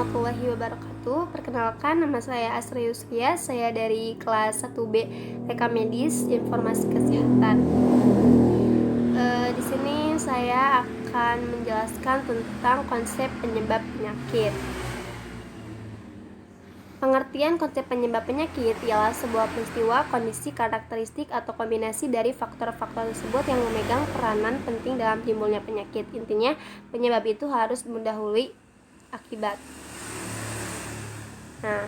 warahmatullahi wabarakatuh. Perkenalkan, nama saya Asri Yusria. Saya dari kelas 1B TK Medis Informasi Kesehatan. Di sini saya akan menjelaskan tentang konsep penyebab penyakit. Pengertian konsep penyebab penyakit ialah sebuah peristiwa, kondisi, karakteristik, atau kombinasi dari faktor-faktor tersebut yang memegang peranan penting dalam timbulnya penyakit. Intinya, penyebab itu harus mendahului akibat. Nah,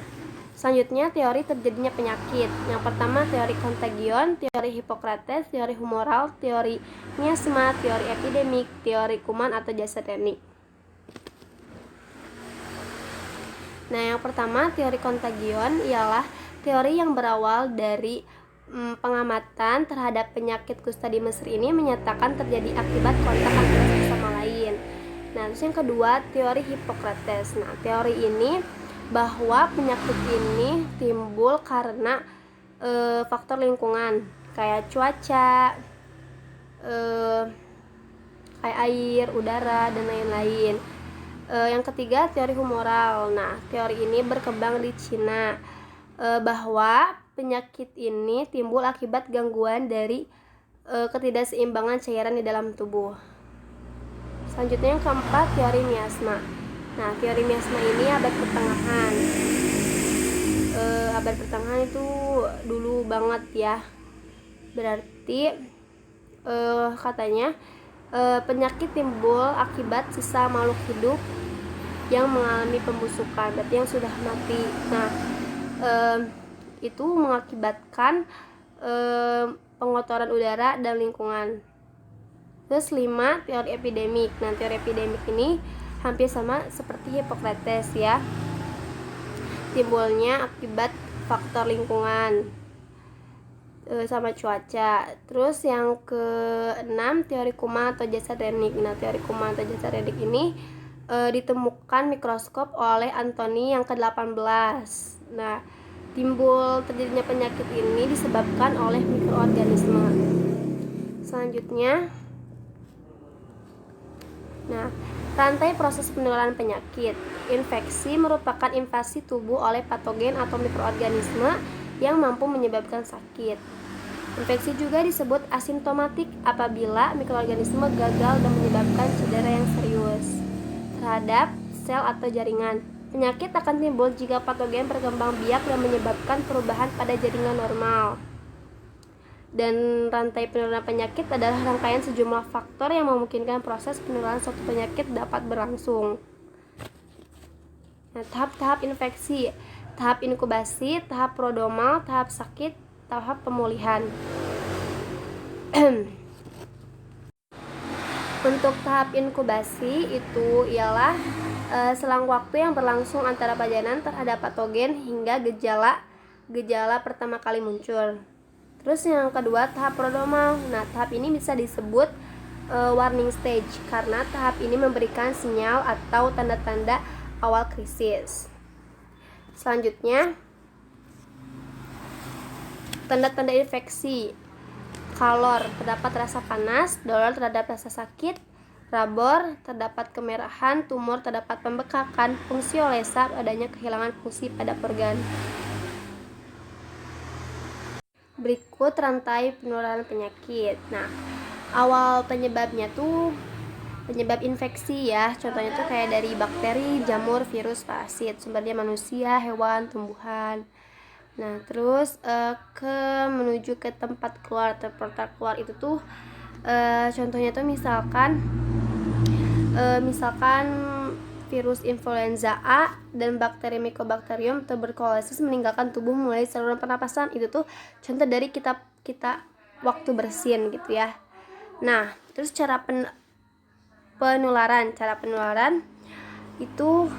selanjutnya teori terjadinya penyakit. Yang pertama teori kontagion, teori Hippocrates, teori humoral, teori miasma, teori epidemik, teori kuman atau Jasadenic. Nah, yang pertama teori kontagion ialah teori yang berawal dari pengamatan terhadap penyakit kusta di Mesir ini menyatakan terjadi akibat kontak antara satu sama lain. Nah, terus yang kedua teori Hippocrates. Nah, teori ini bahwa penyakit ini timbul karena faktor lingkungan kayak cuaca, kayak air, udara, dan lain-lain. Yang ketiga teori humoral. Nah, teori ini berkembang di Cina, bahwa penyakit ini timbul akibat gangguan dari ketidakseimbangan cairan di dalam tubuh. Selanjutnya yang keempat teori miasma. Nah, teori miasma ini abad pertengahan. Abad pertengahan itu dulu banget ya. Berarti katanya penyakit timbul akibat sisa makhluk hidup yang mengalami pembusukan, berarti yang sudah mati. Nah, itu mengakibatkan pengotoran udara dan lingkungan. Terus 5, teori epidemik. Nah, teori epidemik ini hampir sama seperti Hippocrates ya. Timbulnya akibat faktor lingkungan sama cuaca. Terus yang ke-6, teori kuman atau Jasadenic. Nah, teori kuman atau Jasadenic ini ditemukan mikroskop oleh Anthony yang ke-18. Nah, timbul terjadinya penyakit ini disebabkan oleh mikroorganisme. Selanjutnya, nah, rantai proses penularan penyakit. Infeksi merupakan invasi tubuh oleh patogen atau mikroorganisme yang mampu menyebabkan sakit. Infeksi juga disebut asimptomatik apabila mikroorganisme gagal dan menyebabkan cedera yang serius terhadap sel atau jaringan. Penyakit akan timbul jika patogen berkembang biak dan menyebabkan perubahan pada jaringan normal. Dan rantai penularan penyakit adalah rangkaian sejumlah faktor yang memungkinkan proses penularan suatu penyakit dapat berlangsung. Nah, tahap-tahap infeksi, tahap inkubasi, tahap prodromal, tahap sakit, tahap pemulihan. Untuk tahap inkubasi itu ialah selang waktu yang berlangsung antara pajanan terhadap patogen hingga gejala pertama kali muncul. Terus yang kedua tahap prodromal. Nah, tahap ini bisa disebut warning stage karena tahap ini memberikan sinyal atau tanda-tanda awal krisis. Selanjutnya, tanda-tanda infeksi. Kalor, terdapat rasa panas. Dolor, terdapat rasa sakit. Rabor, terdapat kemerahan. Tumor, terdapat pembekakan. Fungsiolesa, adanya kehilangan fungsi pada organ. Berikut rantai penularan penyakit. Nah, awal penyebabnya tuh penyebab infeksi ya. Contohnya tuh kayak dari bakteri, jamur, virus, parasit. Sumbernya manusia, hewan, tumbuhan. Nah, terus menuju ke tempat keluar, portal keluar itu tuh contohnya tuh misalkan virus influenza A dan bakteri Mycobacterium tuberculosis meninggalkan tubuh melalui saluran pernapasan. Itu tuh contoh dari kita waktu bersin gitu ya. Nah, terus cara penularan itu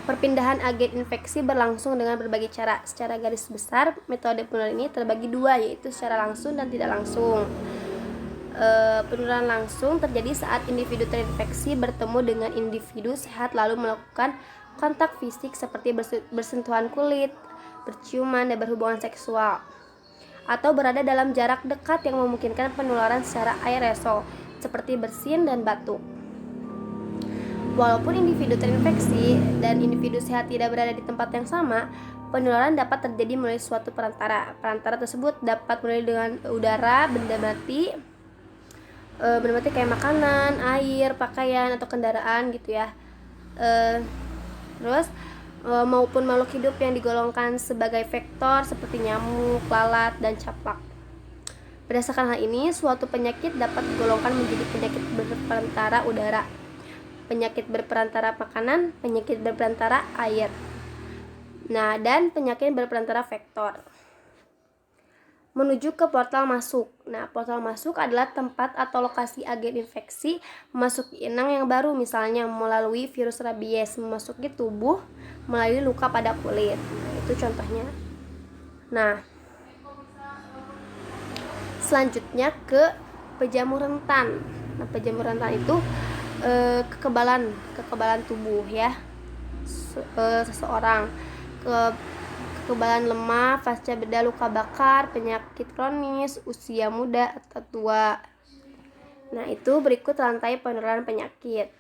perpindahan agen infeksi berlangsung dengan berbagai cara. Secara garis besar, metode penularan ini terbagi dua, yaitu secara langsung dan tidak langsung. Penularan langsung terjadi saat individu terinfeksi bertemu dengan individu sehat lalu melakukan kontak fisik seperti bersentuhan kulit, berciuman, dan berhubungan seksual, atau berada dalam jarak dekat yang memungkinkan penularan secara aerosol seperti bersin dan batuk. Walaupun individu terinfeksi dan individu sehat tidak berada di tempat yang sama, penularan dapat terjadi melalui suatu perantara. Perantara tersebut dapat melalui dengan udara, benda mati kayak makanan, air, pakaian, atau kendaraan gitu ya. Terus maupun makhluk hidup yang digolongkan sebagai vektor seperti nyamuk, lalat, dan caplak. Berdasarkan hal ini, suatu penyakit dapat digolongkan menjadi penyakit berperantara udara, penyakit berperantara makanan, penyakit berperantara air, dan penyakit berperantara vektor. Menuju ke portal masuk. Portal masuk adalah tempat atau lokasi agen infeksi memasuki inang yang baru, misalnya melalui virus rabies memasuki tubuh melalui luka pada kulit. Itu contohnya. Selanjutnya ke pejamur rentan. Pejamur rentan itu kekebalan tubuh ya seseorang, kekebalan lemah pasca beda luka bakar, penyakit kronis, usia muda atau tua. Itu berikut rantai penularan penyakit.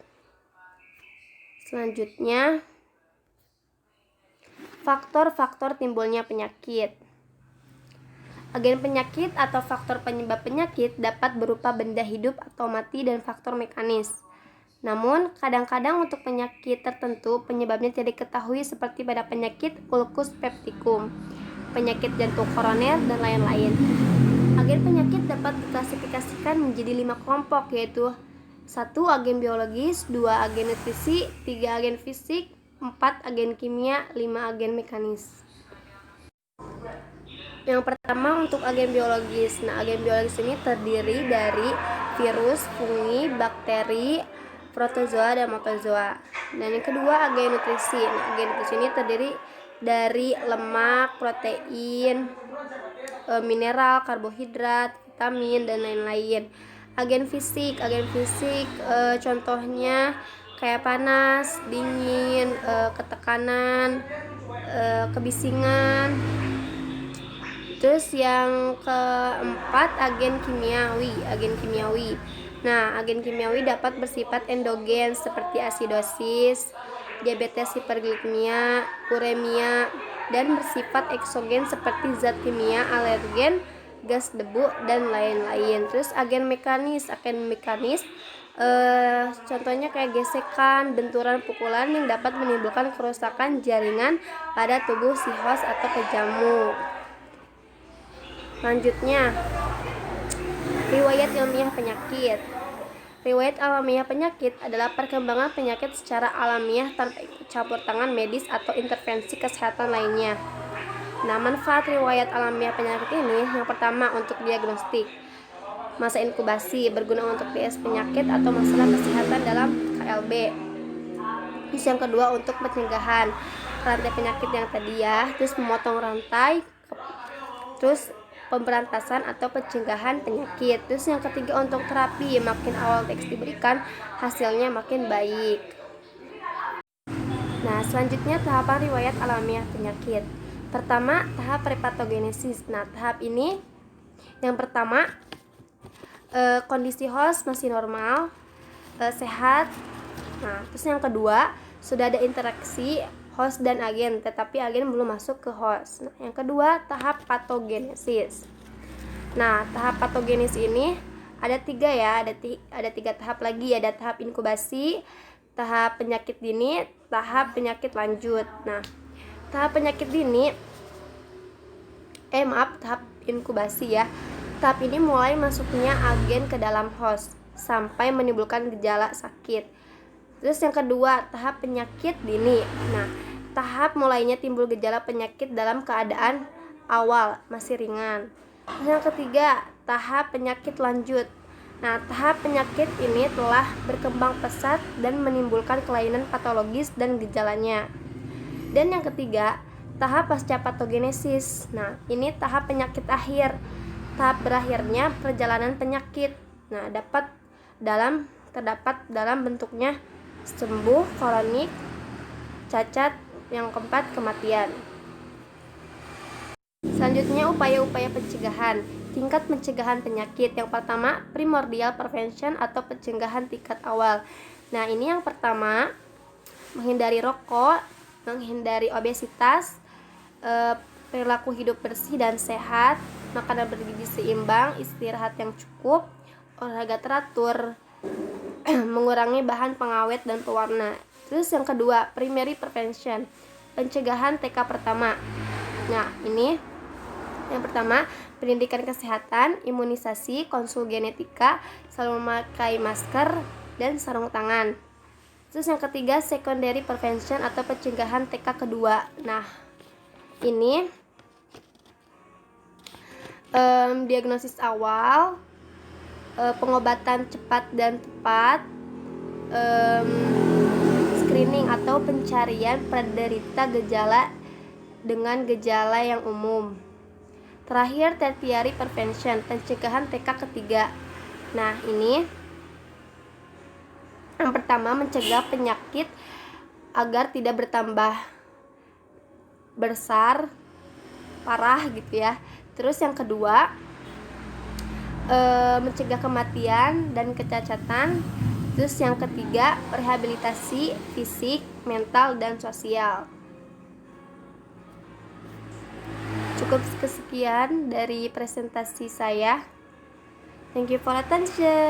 Selanjutnya, faktor-faktor timbulnya penyakit. Agen penyakit atau faktor penyebab penyakit dapat berupa benda hidup atau mati dan faktor mekanis. Namun, kadang-kadang untuk penyakit tertentu penyebabnya tidak diketahui seperti pada penyakit ulcus pepticum, penyakit jantung koroner, dan lain-lain. Agen penyakit dapat diklasifikasikan menjadi 5 kelompok, yaitu 1. Agen biologis, 2. Agen nutrisi, 3. Agen fisik, 4. Agen kimia, 5. Agen mekanis. Yang pertama untuk agen biologis. Agen biologis ini terdiri dari virus, fungi, bakteri, protozoa, dan matozoa. Dan yang kedua agen nutrisi. Agen nutrisi ini terdiri dari lemak, protein, mineral, karbohidrat, vitamin, dan lain-lain. Agen fisik contohnya kayak panas, dingin, ketekanan, kebisingan. Terus yang keempat agen kimiawi. Agen kimiawi dapat bersifat endogen seperti asidosis, diabetes hiperglikemia, uremia, dan bersifat eksogen seperti zat kimia, alergen, gas debu, dan lain-lain. Terus agen mekanis contohnya kayak gesekan, benturan, pukulan yang dapat menimbulkan kerusakan jaringan pada tubuh si host atau pejamur. Selanjutnya, riwayat ilmiah penyakit. Riwayat alamiah penyakit adalah perkembangan penyakit secara alamiah tanpa ikut campur tangan medis atau intervensi kesehatan lainnya. Manfaat riwayat alamiah penyakit ini yang pertama untuk diagnostik, masa inkubasi berguna untuk DS penyakit atau masalah kesehatan dalam KLB. Terus yang kedua untuk pencegahan rantai penyakit yang tadi ya, terus memotong rantai, terus pemberantasan atau pencegahan penyakit. Terus yang ketiga untuk terapi, makin awal teks diberikan hasilnya makin baik. Selanjutnya tahapan riwayat alamiah penyakit. Pertama, tahap prepatogenesis. Tahap ini yang pertama kondisi host masih normal, sehat. Terus yang kedua sudah ada interaksi host dan agen, tetapi agen belum masuk ke host. Yang kedua, tahap patogenesis. Tahap patogenesis ini ada 3 ya, ada 3 tahap lagi. Ada tahap inkubasi, tahap penyakit dini, tahap penyakit lanjut. Tahap penyakit dini, tahap inkubasi ya. Tahap ini mulai masuknya agen ke dalam host sampai menimbulkan gejala sakit. Terus yang kedua, tahap penyakit dini. Tahap mulainya timbul gejala penyakit dalam keadaan awal masih ringan. Terus yang ketiga, tahap penyakit lanjut. Tahap penyakit ini telah berkembang pesat dan menimbulkan kelainan patologis dan gejalanya. Dan yang ketiga, tahap pasca patogenesis. Ini tahap penyakit akhir. Tahap berakhirnya perjalanan penyakit. Terdapat dalam bentuknya sembuh, kronik, cacat, yang keempat kematian. Selanjutnya upaya-upaya pencegahan. Tingkat pencegahan penyakit. Yang pertama, primordial prevention atau pencegahan tingkat awal. Nah, ini yang pertama, menghindari rokok, menghindari obesitas, perilaku hidup bersih dan sehat, makanan bergizi seimbang, istirahat yang cukup, olahraga teratur, mengurangi bahan pengawet dan pewarna. Terus yang kedua, primary prevention, pencegahan TK pertama. Nah, ini yang pertama, pendidikan kesehatan, imunisasi, konsul genetika, selalu memakai masker dan sarung tangan. Terus yang ketiga, secondary prevention atau pencegahan TK kedua. Nah, ini diagnosis awal, pengobatan cepat dan tepat, screening atau pencarian penderita gejala dengan gejala yang umum. Terakhir, tertiary prevention, pencegahan TK ketiga. Nah, ini yang pertama, mencegah penyakit agar tidak bertambah besar, parah gitu ya. Terus yang kedua, mencegah kematian dan kecacatan. Terus yang ketiga, rehabilitasi fisik, mental, dan sosial. Cukup kesekian dari presentasi saya. Thank you for attention.